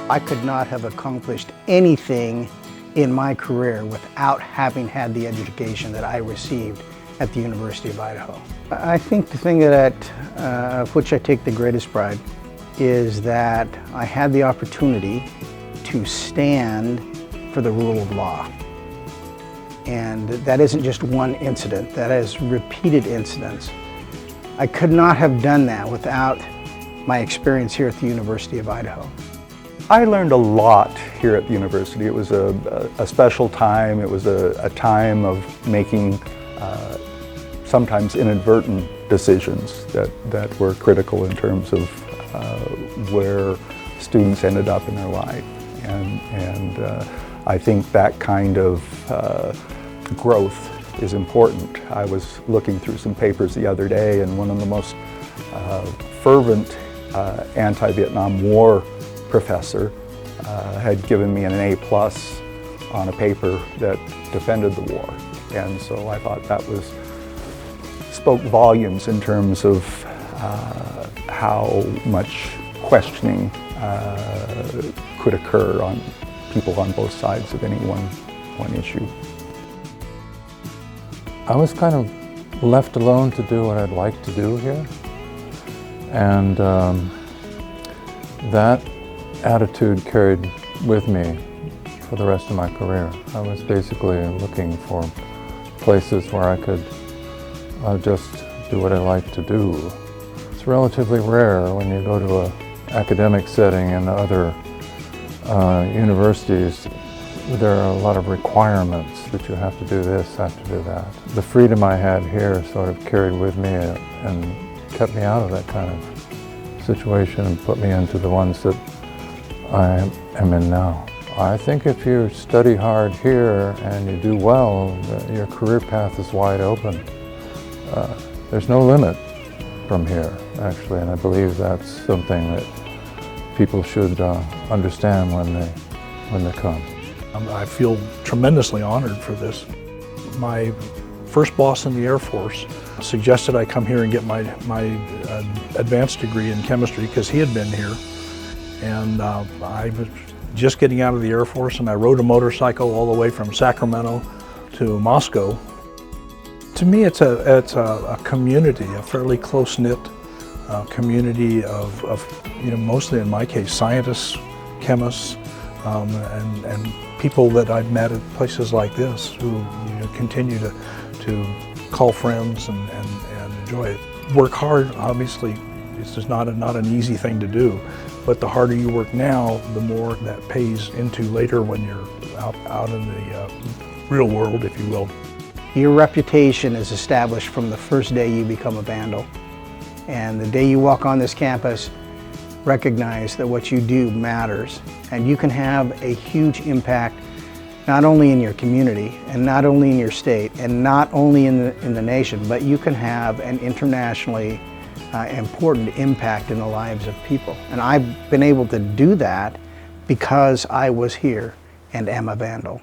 I could not have accomplished anything in my career without having had the education that I received at the University of Idaho. I think the thing of which I take the greatest pride is that I had the opportunity to stand for the rule of law. And that isn't just one incident, that is repeated incidents. I could not have done that without my experience here at the University of Idaho. I learned a lot here at the university. It was a special time. It was a time of making sometimes inadvertent decisions that were critical in terms of where students ended up in their life. And I think that kind of growth is important. I was looking through some papers the other day, and one of the most fervent anti-Vietnam War professor had given me an A+ on a paper that defended the war. And so I thought that spoke volumes in terms of how much questioning could occur on people on both sides of any one issue. I was kind of left alone to do what I'd like to do here. And that attitude carried with me for the rest of my career. I was basically looking for places where I could just do what I like to do. It's relatively rare when you go to an academic setting in other universities. There are a lot of requirements that you have to do this, have to do that. The freedom I had here sort of carried with me and kept me out of that kind of situation and put me into the ones that I am in now. I think if you study hard here and you do well, your career path is wide open. There's no limit from here, actually, and I believe that's something that people should understand when they come. I feel tremendously honored for this. My first boss in the Air Force suggested I come here and get my advanced degree in chemistry because he had been here. And I was just getting out of the Air Force, and I rode a motorcycle all the way from Sacramento to Moscow. To me, it's a community, a fairly close-knit community of mostly in my case, scientists, chemists, and people that I've met at places like this who continue to call friends and enjoy it. Work hard, obviously, it's just not an easy thing to do. But the harder you work now, the more that pays into later when you're out in the real world, if you will. Your reputation is established from the first day you become a Vandal. And the day you walk on this campus, recognize that what you do matters. And you can have a huge impact not only in your community, and not only in your state, and not only in the nation, but you can have an internationally important impact in the lives of people. And I've been able to do that because I was here and am a Vandal.